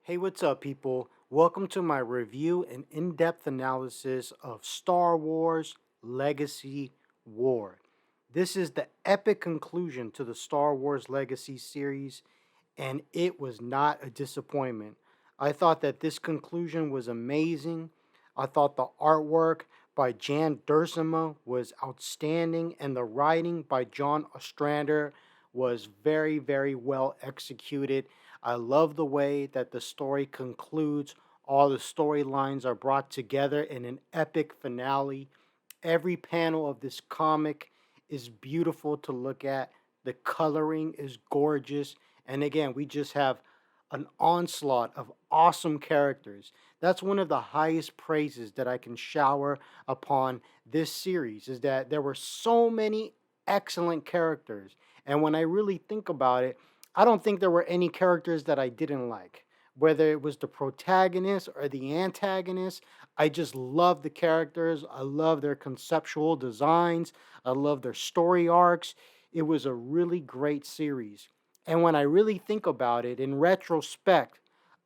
Hey, what's up, people? Welcome to my review and in depth analysis of Star Wars Legacy War. This is the epic conclusion to the Star Wars Legacy series, and it was not a disappointment. I thought that this conclusion was amazing. I thought the artwork by Jan Duursema was outstanding, and the writing by John Ostrander was very, very well executed. I love the way that the story concludes. All the storylines are brought together in an epic finale. Every panel of this comic is beautiful to look at. The coloring is gorgeous. And again, we just have an onslaught of awesome characters. That's one of the highest praises that I can shower upon this series is that there were so many excellent characters. And when I really think about it, I don't think there were any characters that I didn't like. Whether it was the protagonist or the antagonist, I just love the characters. I love their conceptual designs. I love their story arcs. It was a really great series. And when I really think about it in retrospect,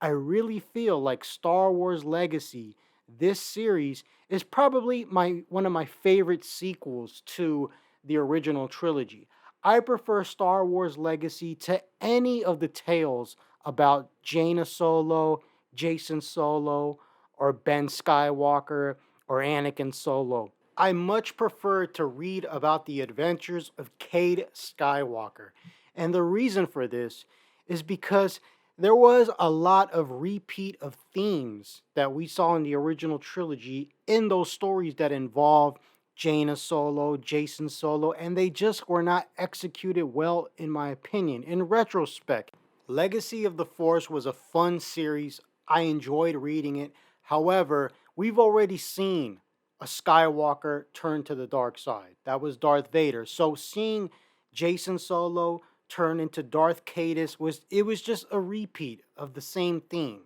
I really feel like Star Wars Legacy, this series, is probably my one of my favorite sequels to the original trilogy. I prefer Star Wars Legacy to any of the tales about Jaina Solo, Jason Solo, or Ben Skywalker, or Anakin Solo. I much prefer to read about the adventures of Cade Skywalker. And the reason for this is because there was a lot of repeat of themes that we saw in the original trilogy in those stories that involved Jaina Solo, Jason Solo, and they just were not executed well, in my opinion. In retrospect, Legacy of the Force was a fun series. I enjoyed reading it. However, we've already seen a Skywalker turn to the dark side. That was Darth Vader. So seeing Jason Solo turn into Darth Caedus was just a repeat of the same theme.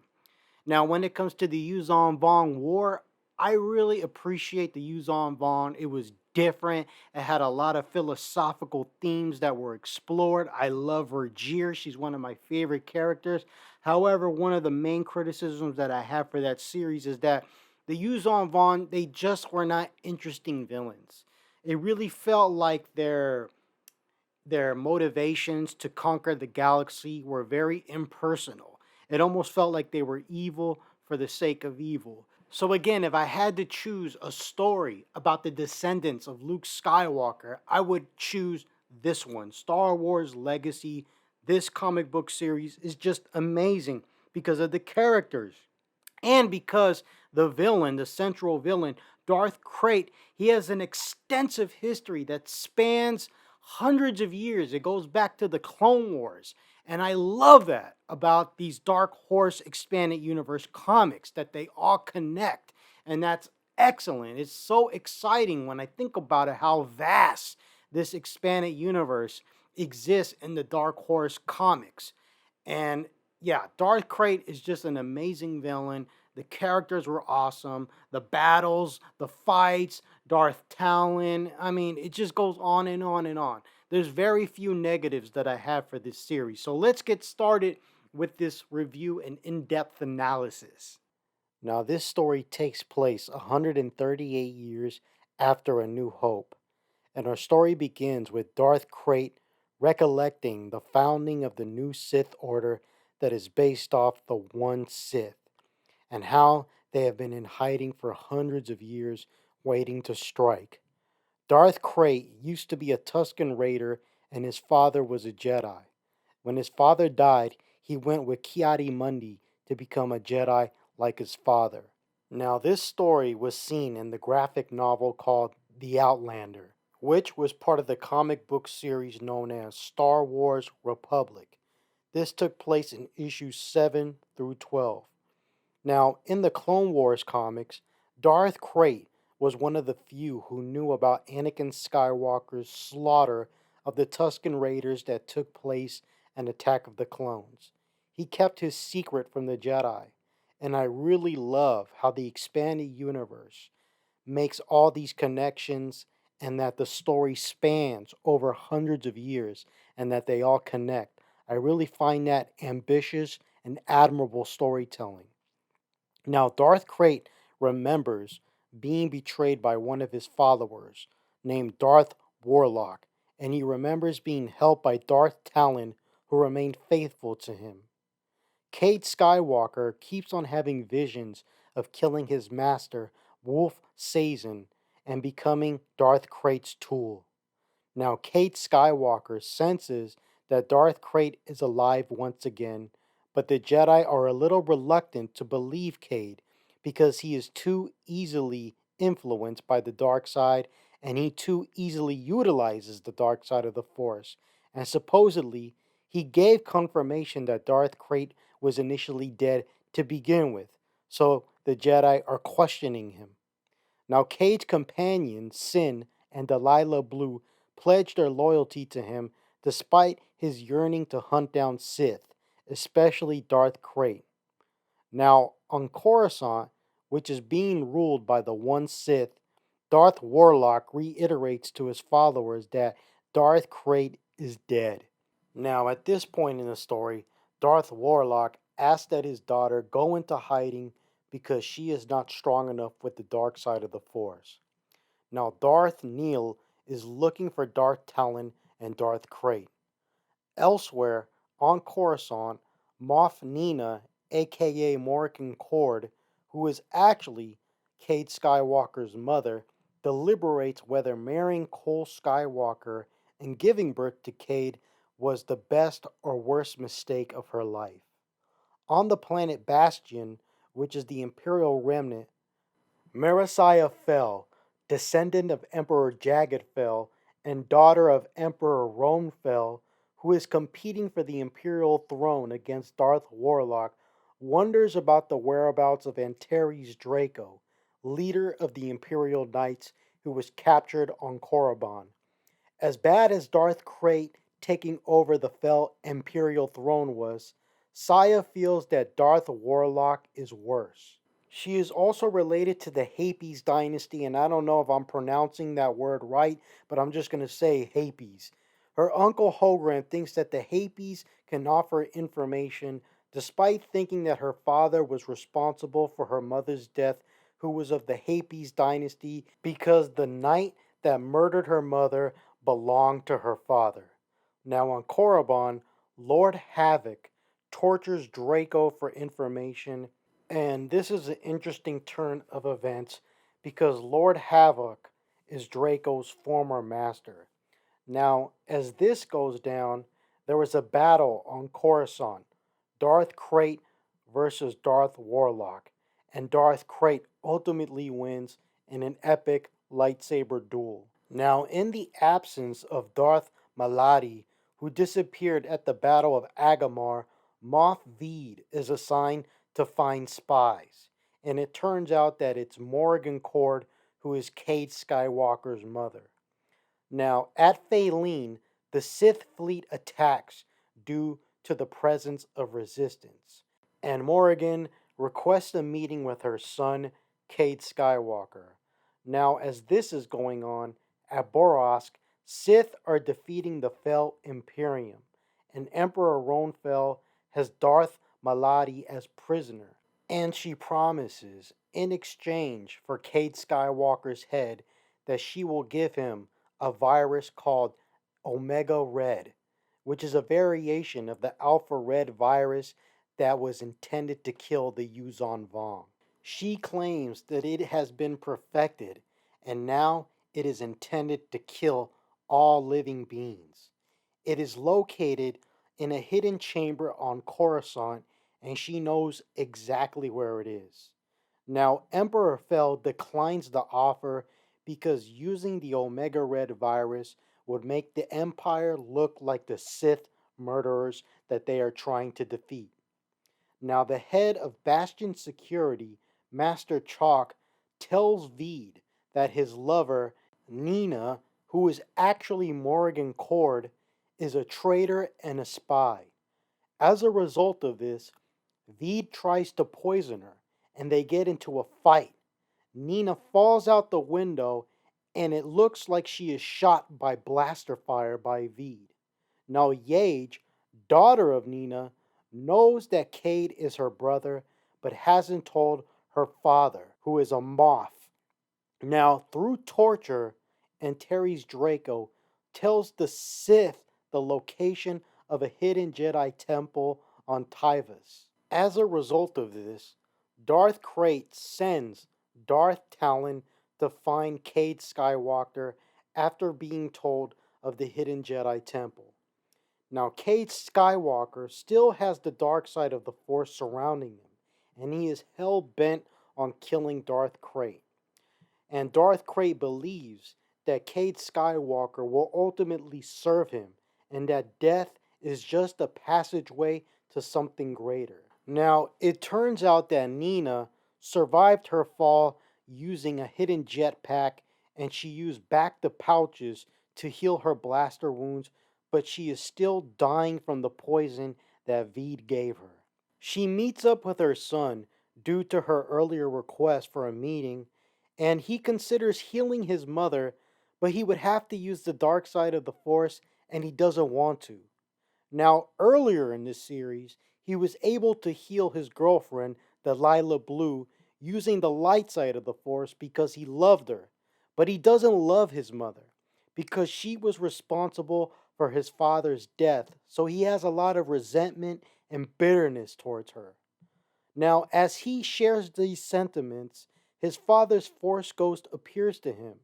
Now, when it comes to the Yuzon Vong War, I really appreciate the Yuzon Vong. It was different. It had a lot of philosophical themes that were explored. I love Vergir. She's one of my favorite characters. However, one of the main criticisms that I have for that series is that the Yuzon Vong, they just were not interesting villains. It really felt like their motivations to conquer the galaxy were very impersonal. It almost felt like they were evil for the sake of evil. So, again, if I had to choose a story about the descendants of Luke Skywalker, I would choose this one Star Wars Legacy. This comic book series is just amazing because of the characters and because the villain, the central villain, Darth Krayt, he has an extensive history that spans hundreds of years. It goes back to the Clone Wars. And I love that about these Dark Horse Expanded Universe comics, that they all connect. And that's excellent. It's so exciting when I think about it, how vast this expanded universe exists in the Dark Horse comics. And yeah, Darth Krayt is just an amazing villain. The characters were awesome. The battles, the fights, Darth Talon. I mean, it just goes on and on and on. There's very few negatives that I have for this series. So let's get started with this review and in depth analysis. Now, this story takes place 138 years after A New Hope, and our story begins with Darth Krayt recollecting the founding of the new Sith Order that is based off the one Sith, and how they have been in hiding for hundreds of years waiting to strike. Darth Krayt used to be a Tusken Raider and his father was a Jedi. When his father died, he went with Mundi to become a Jedi like his father. Now, this story was seen in the graphic novel called The Outlander, which was part of the comic book series known as Star Wars Republic. This took place in issues 7 through 12. Now, in the Clone Wars comics, Darth Krayt was one of the few who knew about Anakin Skywalker's slaughter of the Tusken Raiders that took place in Attack of the Clones. He kept his secret from the Jedi, and I really love how the expanded universe makes all these connections and that the story spans over hundreds of years and that they all connect. I really find that ambitious and admirable storytelling. Now, Darth Krayt remembers being betrayed by one of his followers named Darth Warlock, and he remembers being helped by Darth Talon, who remained faithful to him. Cade Skywalker keeps on having visions of killing his master, Wolf Sazin, and becoming Darth Krayt's tool. Now, Cade Skywalker senses that Darth Krayt is alive once again, but the Jedi are a little reluctant to believe Cade because he is too easily influenced by the dark side and he too easily utilizes the dark side of the Force. And supposedly, he gave confirmation that Darth Krayt was initially dead to begin with, so the Jedi are questioning him. Now, Cade's companions, Sin and Delilah Blue, pledged their loyalty to him despite his yearning to hunt down Sith, especially Darth Krayt. Now, on Coruscant, which is being ruled by the one Sith, Darth Warlock reiterates to his followers that Darth Krayt is dead. Now, at this point in the story, Darth Warlock asks that his daughter go into hiding because she is not strong enough with the dark side of the Force. Now, Darth Neil is looking for Darth Talon and Darth Krayt. Elsewhere, on Coruscant, Moff Nina, aka Morgan Cord, who is actually Cade Skywalker's mother, deliberates whether marrying Cole Skywalker and giving birth to Cade was the best or worst mistake of her life. On the planet Bastion, which is the Imperial remnant, Marasiah Fel, descendant of Emperor Jagged Fel and daughter of Emperor Roan Fel, who is competing for the Imperial throne against Darth Warlock, wonders about the whereabouts of Antares Draco, leader of the Imperial Knights who was captured on Korriban. As bad as Darth Krayt taking over the Fel Imperial throne was, Saya feels that Darth Warlock is worse. She is also related to the Hapes dynasty, and I don't know if I'm pronouncing that word right, but I'm just going to say Hapes. Her uncle Hogran thinks that the Hapes can offer information despite thinking that her father was responsible for her mother's death, who was of the Hapes dynasty, because the knight that murdered her mother belonged to her father. Now on Korriban, Lord Havoc tortures Draco for information, and this is an interesting turn of events because Lord Havoc is Draco's former master. Now, as this goes down, there was a battle on Coruscant, Darth Krayt versus Darth Warlock, and Darth Krayt ultimately wins in an epic lightsaber duel. Now, in the absence of Darth Maladi, who disappeared at the Battle of Agamar, Moff Veed is assigned to find spies, and it turns out that it's Morgan Cord who is Cade Skywalker's mother. Now, at Faelin, the Sith fleet attacks due to the presence of resistance, and Morgan requests a meeting with her son, Cade Skywalker. Now, as this is going on, at Borosk, Sith are defeating the Fel Imperium, and Emperor Roan Fel has Darth Maladi as prisoner, and she promises, in exchange for Cade Skywalker's head, that she will give him a virus called Omega Red, which is a variation of the Alpha Red virus that was intended to kill the Yuuzhan Vong. She claims that it has been perfected and now it is intended to kill all living beings. It is located in a hidden chamber on Coruscant and she knows exactly where it is. Now, Emperor Fel declines the offer because using the Omega Red virus would make the Empire look like the Sith murderers that they are trying to defeat. Now, the head of Bastion Security, Master Chalk, tells Veed that his lover, Nina, who is actually Morgan Cord, is a traitor and a spy. As a result of this, Veed tries to poison her, and they get into a fight. Nina falls out the window, and it looks like she is shot by blaster fire by Veed. Now, Yage, daughter of Nina, knows that Cade is her brother, but hasn't told her father, who is a Moff. Now, through torture, Antares Draco tells the Sith the location of a hidden Jedi temple on Tyvus. As a result of this, Darth Krayt sends Darth Talon to find Cade Skywalker after being told of the hidden Jedi temple. Now, Cade Skywalker still has the dark side of the Force surrounding him, and he is hell bent on killing Darth Krayt. And Darth Krayt believes that Cade Skywalker will ultimately serve him, and that death is just a passageway to something greater. Now, it turns out that Nina survived her fall using a hidden jetpack, and she used back the pouches to heal her blaster wounds, but she is still dying from the poison that Veed gave her. She meets up with her son due to her earlier request for a meeting, and he considers healing his mother, but he would have to use the dark side of the Force, and he doesn't want to. Now, earlier in this series, he was able to heal his girlfriend, Delilah Blue, using the light side of the Force because he loved her. But he doesn't love his mother because she was responsible for his father's death, so he has a lot of resentment and bitterness towards her. Now, as he shares these sentiments, his father's Force ghost appears to him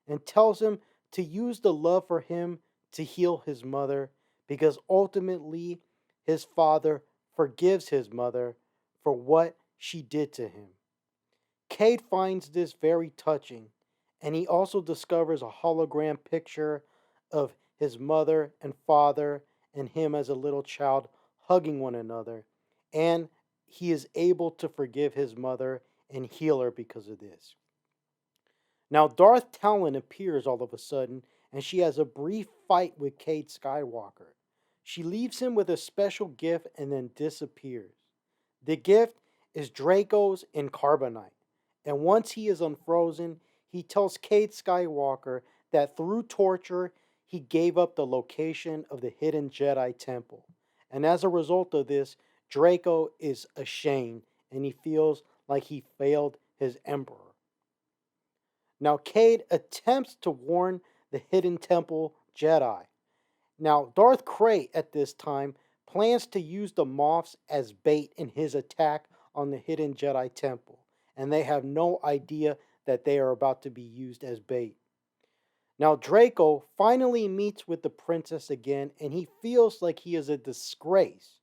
and tells him to use the love for him to heal his mother, because ultimately his father forgives his mother for what she did to him. Cade finds this very touching, and he also discovers a hologram picture of his mother and father and him as a little child hugging one another, and he is able to forgive his mother and heal her because of this. Now, Darth Talon appears all of a sudden, and she has a brief fight with Cade Skywalker. She leaves him with a special gift and then disappears. The gift is Draco's in carbonite, and once he is unfrozen, he tells Cade Skywalker that through torture, he gave up the location of the hidden Jedi temple. And as a result of this, Draco is ashamed, and he feels like he failed his emperor. Now, Cade attempts to warn the hidden temple Jedi. Now, Darth Krayt at this time plans to use the Moffs as bait in his attack on the hidden Jedi temple, and they have no idea that they are about to be used as bait. Now, Draco finally meets with the princess again, and he feels like he is a disgrace.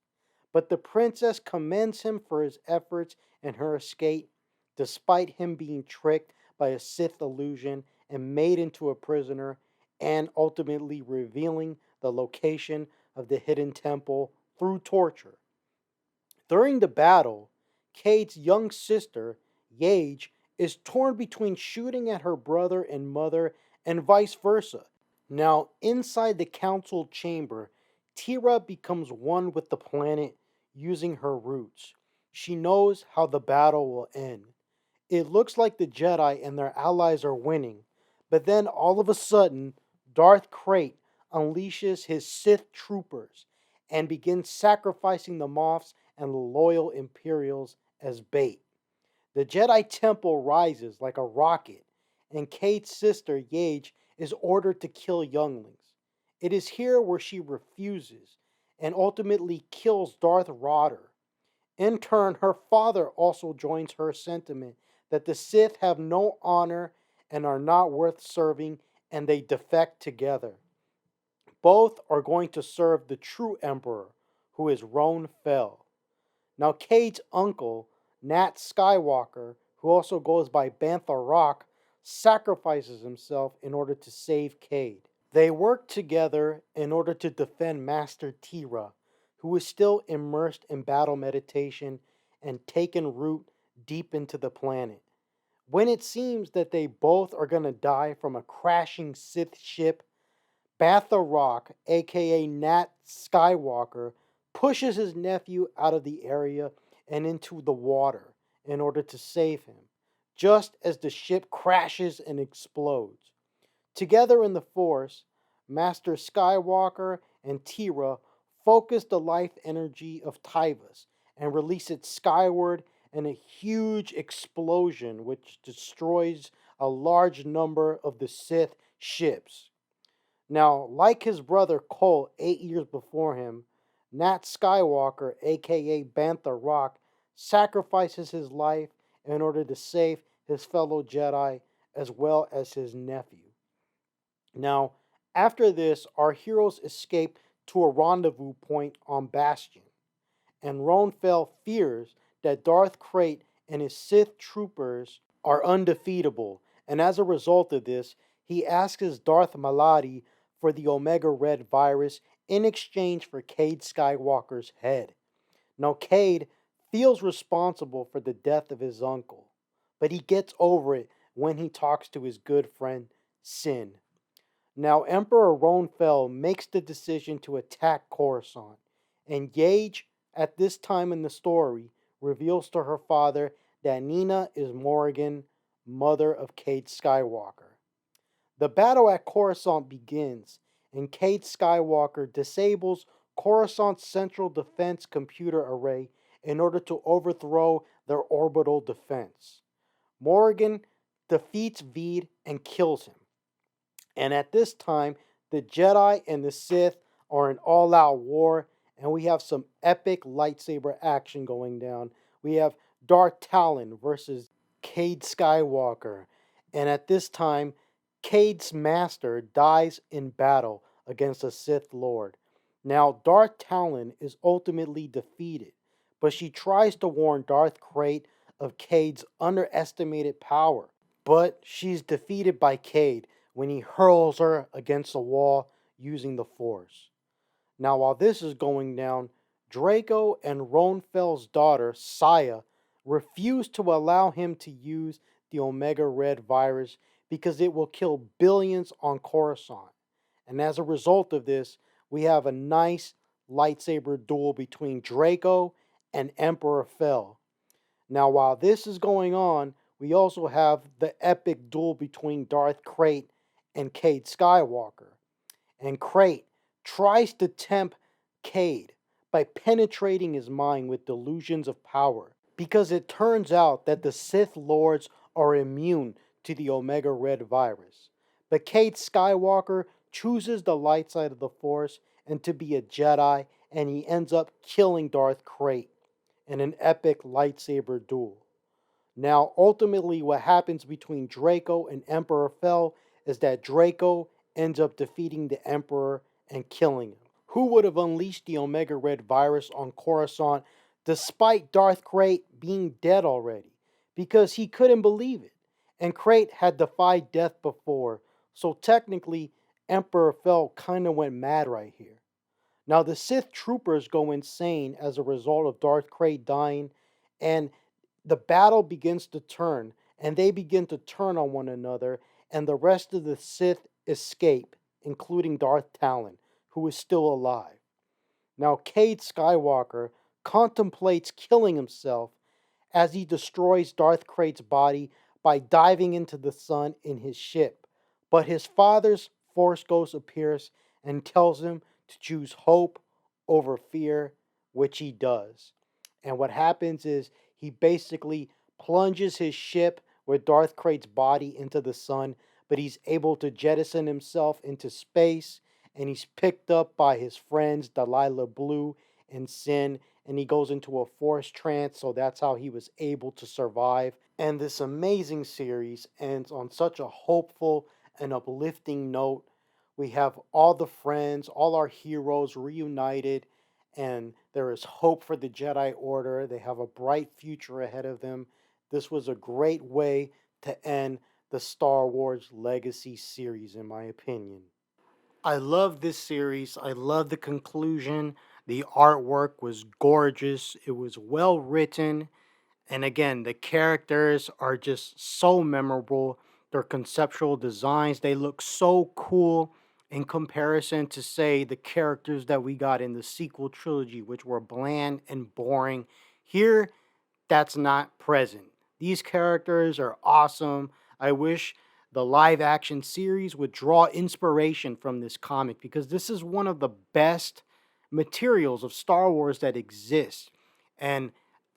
But the princess commends him for his efforts and her escape, despite him being tricked by a Sith illusion and made into a prisoner, and ultimately revealing the location of the hidden temple through torture. During the battle, Cade's young sister, Yage, is torn between shooting at her brother and mother and vice versa. Now, inside the council chamber, Tira becomes one with the planet using her roots. She knows how the battle will end. It looks like the Jedi and their allies are winning, but then all of a sudden, Darth Krayt unleashes his Sith troopers and begins sacrificing the Moffs and the loyal Imperials as bait. The Jedi Temple rises like a rocket, and Cade's sister, Yage, is ordered to kill younglings. It is here where she refuses and ultimately kills Darth Rodder. In turn, her father also joins her sentiment that the Sith have no honor and are not worth serving, and they defect together. Both are going to serve the true Emperor, who is Roan Fel. Now, Cade's uncle, Nat Skywalker, who also goes by Bantha Rock, sacrifices himself in order to save Cade. They work together in order to defend Master Tira, who is still immersed in battle meditation and taken root deep into the planet. When it seems that they both are going to die from a crashing Sith ship, Bantha Rock, aka Nat Skywalker, pushes his nephew out of the area and into the water in order to save him, just as the ship crashes and explodes. Together in the Force, Master Skywalker and Tira focus the life energy of Tyvus and release it skyward in a huge explosion which destroys a large number of the Sith ships. Now, like his brother Cole 8 years before him, Nat Skywalker, aka Bantha Rock, sacrifices his life in order to save his fellow Jedi as well as his nephew. Now, after this, our heroes escape to a rendezvous point on Bastion, and Ronfell fears that Darth Krayt and his Sith troopers are undefeatable, and as a result of this, he asks Darth Maladi for the Omega Red virus in exchange for Cade Skywalker's head. Now, Cade feels responsible for the death of his uncle, but he gets over it when he talks to his good friend Sin. Now, Emperor Ronfell makes the decision to attack Coruscant, and Gage, at this time in the story, reveals to her father that Nina is Morrigan, mother of Cade Skywalker. The battle at Coruscant begins, and Cade Skywalker disables Coruscant's central defense computer array in order to overthrow their orbital defense. Morrigan defeats Veed and kills him. And at this time, the Jedi and the Sith are in all out war, and we have some epic lightsaber action going down. We have Darth Talon versus Cade Skywalker. And at this time, Cade's master dies in battle against a Sith Lord. Now, Darth Talon is ultimately defeated, but she tries to warn Darth Krayt of Cade's underestimated power. But she's defeated by Cade when he hurls her against a wall using the Force. Now, while this is going down, Draco and Ronfell's daughter, Saya, refuse to allow him to use the Omega Red virus because it will kill billions on Coruscant. And as a result of this, we have a nice lightsaber duel between Draco and Emperor Fel. Now, while this is going on, we also have the epic duel between Darth Krayt and Cade Skywalker. And Krayt tries to tempt Cade by penetrating his mind with delusions of power, because it turns out that the Sith Lords are immune to the Omega Red virus. But Cade Skywalker chooses the light side of the Force and to be a Jedi, and he ends up killing Darth Krayt in an epic lightsaber duel. Now, ultimately, what happens between Draco and Emperor Fel is that Draco ends up defeating the Emperor and killing him. Who would have unleashed the Omega Red virus on Coruscant despite Darth Krayt being dead already? Because he couldn't believe it. And Krayt had defied death before, so technically, Emperor Fel kind of went mad right here. Now, the Sith troopers go insane as a result of Darth Krayt dying, and the battle begins to turn, and they begin to turn on one another, and the rest of the Sith escape, including Darth Talon, who is still alive. Now, Cade Skywalker contemplates killing himself as he destroys Darth Krayt's body by diving into the sun in his ship. But his father's Force Ghost appears and tells him to choose hope over fear, which he does. And what happens is he basically plunges his ship with Darth Krayt's body into the sun, but he's able to jettison himself into space, and he's picked up by his friends Delilah Blue and Sin, and he goes into a force trance, so that's how he was able to survive. And this amazing series ends on such a hopeful and uplifting note. We have all the friends, all our heroes reunited, and there is hope for the Jedi Order. They have a bright future ahead of them. This was a great way to end the Star Wars Legacy series, in my opinion. I love this series. I love the conclusion. The artwork was gorgeous. It was well written. And again, the characters are just so memorable. Their conceptual designs, they look so cool in comparison to, say, the characters that we got in the sequel trilogy, which were bland and boring. Here, that's not present. These characters are awesome. I wish the live action series would draw inspiration from this comic, because this is one of the best materials of Star Wars that exist. And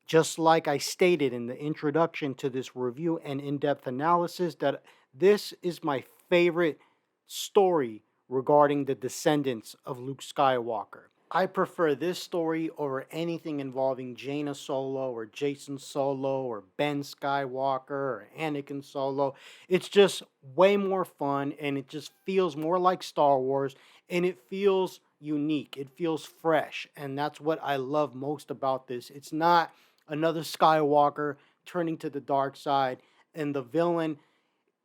just like I stated in the introduction to this review and in-depth analysis, that this is my favorite story regarding the descendants of Luke Skywalker. I prefer this story over anything involving Jaina Solo or Jason Solo or Ben Skywalker or Anakin Solo. It's just way more fun and it just feels more like Star Wars and it feels unique. It feels fresh. And that's what I love most about this. It's not another Skywalker turning to the dark side and the villain,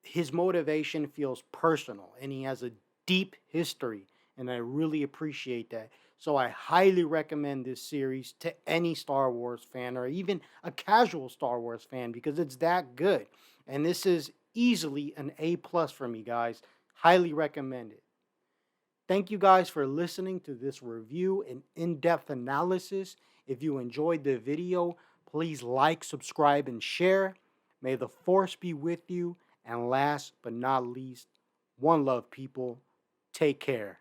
his motivation feels personal and he has a deep history and I really appreciate that. So I highly recommend this series to any Star Wars fan or even a casual Star Wars fan because it's that good. And this is easily an A plus for me, guys. Highly recommend it. Thank you guys for listening to this review and in-depth analysis. If you enjoyed the video, please like, subscribe, and share. May the force be with you. And last but not least, one love, people. Take care.